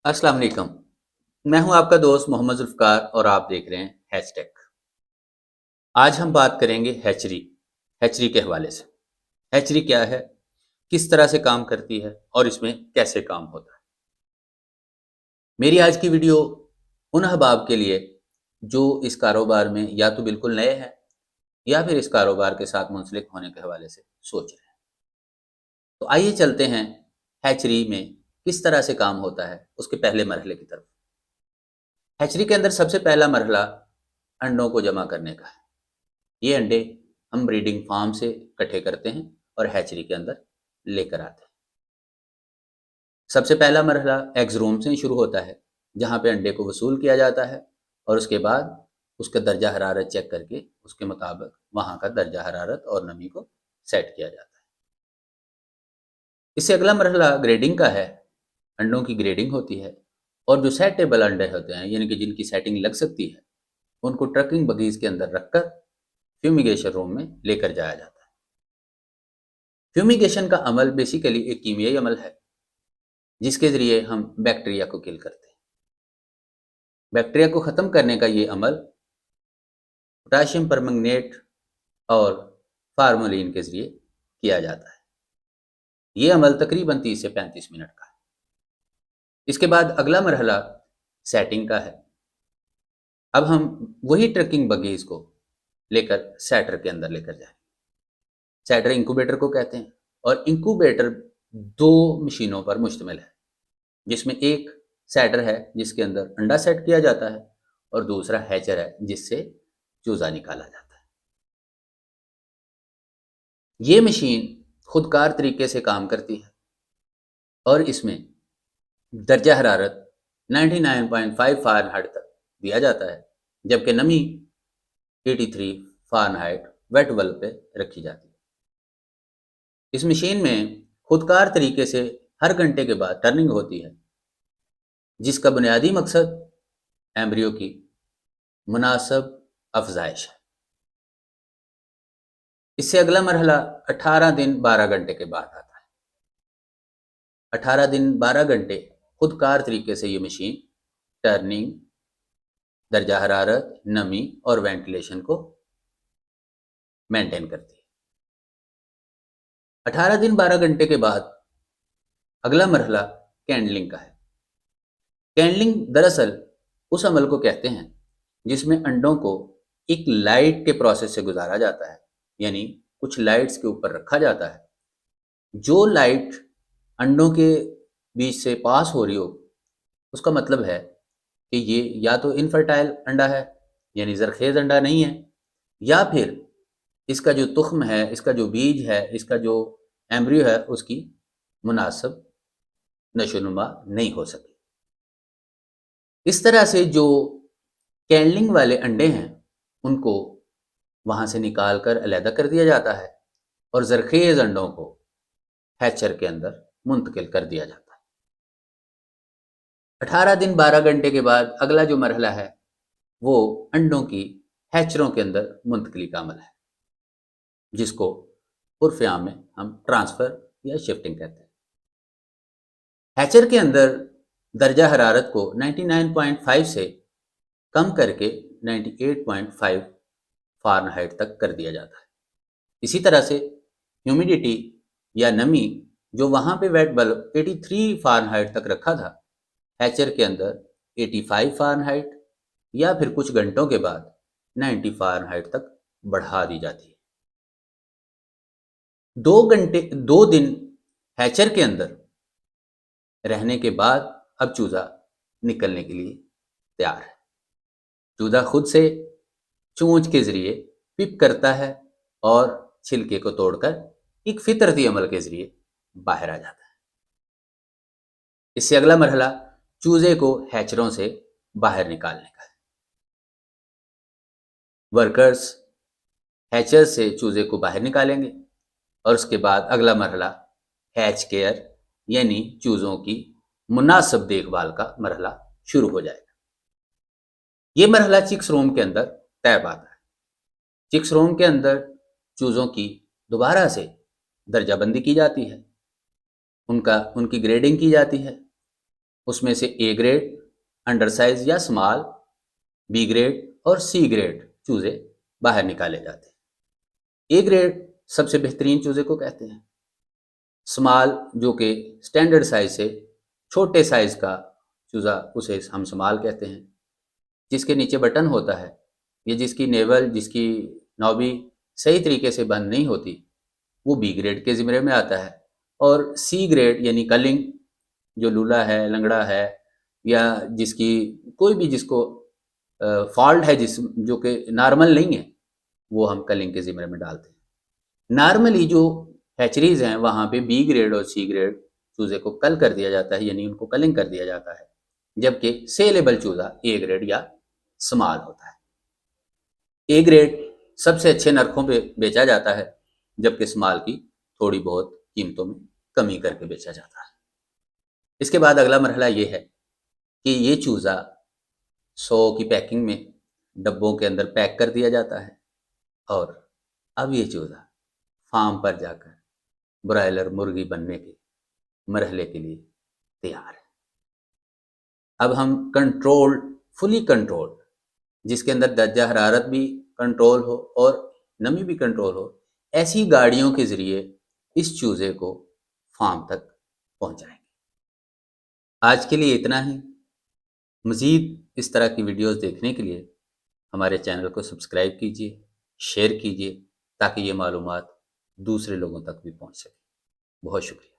अस्सलाम वालेकुम। मैं हूं आपका दोस्त मोहम्मद जुल्फ़कार और आप देख रहे हैं हैशटैग। आज हम बात करेंगे हैचरी के हवाले से। हैचरी क्या है, किस तरह से काम करती है और इसमें कैसे काम होता है। मेरी आज की वीडियो उन अहबाब के लिए जो इस कारोबार में या तो बिल्कुल नए हैं या फिर इस कारोबार के साथ मुंसलिक होने के हवाले से सोच रहे हैं। तो आइए चलते हैं हैचरी में किस तरह से काम होता है उसके पहले मरहले की तरफ। हैचरी के अंदर सबसे पहला मरहला अंडों को जमा करने का है। ये अंडे हम ब्रीडिंग फार्म से इकट्ठे करते हैं और हैचरी के अंदर लेकर आते हैं। सबसे पहला मरहला एग्स रूम से ही शुरू होता है, जहाँ पे अंडे को वसूल किया जाता है और उसके बाद उसका दर्जा हरारत चेक करके उसके मुताबिक वहाँ का दर्जा हरारत और नमी को सेट किया जाता है। इससे अगला मरहला ग्रेडिंग का है। अंडों की ग्रेडिंग होती है और जो सेटेबल अंडे होते हैं, यानी कि जिनकी सेटिंग लग सकती है, उनको ट्रकिंग बगीज के अंदर रखकर फ्यूमिगेशन रूम में लेकर जाया जाता है। फ्यूमिगेशन का अमल बेसिकली एक कीमियाई अमल है जिसके ज़रिए हम बैक्टीरिया को किल करते हैं। बैक्टीरिया को ख़त्म करने का ये अमल पोटाशियम परमंगनेट और फार्मोलिन के ज़रिए किया जाता है। ये अमल तकरीबन 30 से 35 मिनट का है। इसके बाद अगला मरहला सेटिंग का है। अब हम वही ट्रकिंग बगीज को लेकर सेटर के अंदर लेकर जाएंगे। सेटर इंक्यूबेटर को कहते हैं और इंक्यूबेटर दो मशीनों पर मुश्तमिल है, जिसमें एक सेटर है जिसके अंदर अंडा सेट किया जाता है और दूसरा हैचर है जिससे चूजा निकाला जाता है। ये मशीन खुदकार तरीके से काम करती है और इसमें दर्जा हरारत 99.5 फ़ारेनहाइट तक दिया जाता है, जबकि नमी 83 फ़ारेनहाइट वेट बल्ब पे रखी जाती है। इस मशीन में खुदकार तरीके से हर घंटे के बाद टर्निंग होती है, जिसका बुनियादी मकसद एम्ब्रियो की मुनासिब अफजाइश है। इससे अगला मरहला 18 दिन 12 घंटे के बाद आता है। 18 दिन 12 घंटे खुदकार तरीके से ये मशीन टर्निंग, दर्जा हरारत, नमी और वेंटिलेशन को मेंटेन करती है। 18 दिन 12 घंटे के बाद अगला मरहला कैंडलिंग का है। कैंडलिंग दरअसल उस अमल को कहते हैं जिसमें अंडों को एक लाइट के प्रोसेस से गुजारा जाता है, यानी कुछ लाइट्स के ऊपर रखा जाता है। जो लाइट अंडों के बीच से पास हो रही हो, उसका मतलब है कि ये या तो इनफर्टाइल अंडा है, यानी जरखेज अंडा नहीं है, या फिर इसका जो तुख्म है, इसका जो बीज है, इसका जो एम्ब्रियो है, उसकी मुनासिब नशोनुमा नहीं हो सकी। इस तरह से जो कैंडलिंग वाले अंडे हैं उनको वहाँ से निकाल कर अलहदा कर दिया जाता है और जरखेज अंडों को हैचर के अंदर मुंतकिल कर दिया जाता है। 18 दिन 12 घंटे के बाद अगला जो मरहला है वो अंडों की हैचरों के अंदर मुंतकिली का अमल है, जिसको उर्फ आम में हम ट्रांसफ़र या शिफ्टिंग कहते हैं। हैचर के अंदर दर्जा हरारत को 99.5 से कम करके 98.5 फ़ारेनहाइट तक कर दिया जाता है। इसी तरह से ह्यूमिडिटी या नमी जो वहाँ पे वेट बल्ब 83 फ़ारेनहाइट तक रखा था, हैचर के अंदर 85 फ़ारेनहाइट या फिर कुछ घंटों के बाद 90 फ़ारेनहाइट तक बढ़ा दी जाती है। 2 दिन हैचर के अंदर रहने के बाद अब चूज़ा निकलने के लिए तैयार है। चूज़ा खुद से चोंच के ज़रिए पिप करता है और छिलके को तोड़कर एक फितरती अमल के ज़रिए बाहर आ जाता है। इससे अगला मरहला चूज़े को हैचरों से बाहर निकालने का है। वर्कर्स हैचर से चूज़े को बाहर निकालेंगे और उसके बाद अगला मरहला हैच केयर, यानी चूज़ों की मुनासिब देखभाल का मरहला शुरू हो जाएगा। ये मरहला चिक्स रूम के अंदर तय पाता है। चिक्स रूम के अंदर चूज़ों की दोबारा से दर्जाबंदी की जाती है, उनकी ग्रेडिंग की जाती है اس میں سے اے گریڈ انڈر سائز یا اسمال، بی گریڈ اور سی گریڈ چوزے باہر نکالے جاتے ہیں۔ اے گریڈ سب سے بہترین چوزے کو کہتے ہیں۔ اسمال جو کہ اسٹینڈرڈ سائز سے چھوٹے سائز کا چوزا، اسے ہم اسمال کہتے ہیں۔ جس کے نیچے بٹن ہوتا ہے یا جس کی نیول، جس کی نوبی صحیح طریقے سے بند نہیں ہوتی، وہ بی گریڈ کے زمرے میں آتا ہے۔ اور سی گریڈ یعنی کلنگ، جو لولا ہے، لنگڑا ہے، یا جس کی کوئی بھی جس کو فالٹ ہے، جو کہ نارمل نہیں ہے، وہ ہم کلنگ کے زمرے میں ڈالتے ہیں۔ نارملی جو ہیچریز ہیں وہاں پہ بی گریڈ اور سی گریڈ چوزے کو کل کر دیا جاتا ہے، یعنی ان کو کلنگ کر دیا جاتا ہے، جبکہ سیلیبل چوزا اے گریڈ یا سمال ہوتا ہے۔ اے گریڈ سب سے اچھے نرخوں پہ بیچا جاتا ہے، جبکہ سمال کی تھوڑی بہت قیمتوں میں کمی کر کے بیچا جاتا ہے۔ اس کے بعد اگلا مرحلہ یہ ہے کہ یہ چوزا 100 کی پیکنگ میں ڈبوں کے اندر پیک کر دیا جاتا ہے، اور اب یہ چوزا فارم پر جا کر برائلر مرغی بننے کے مرحلے کے لیے تیار ہے۔ اب ہم فلی کنٹرول، جس کے اندر درجہ حرارت بھی کنٹرول ہو اور نمی بھی کنٹرول ہو، ایسی گاڑیوں کے ذریعے اس چوزے کو فارم تک پہنچائیں گے۔ آج کے لیے اتنا ہی۔ مزید اس طرح کی ویڈیوز دیکھنے کے لیے ہمارے چینل کو سبسکرائب کیجیے، شیئر کیجیے، تاکہ یہ معلومات دوسرے لوگوں تک بھی پہنچ سکے۔ بہت شکریہ۔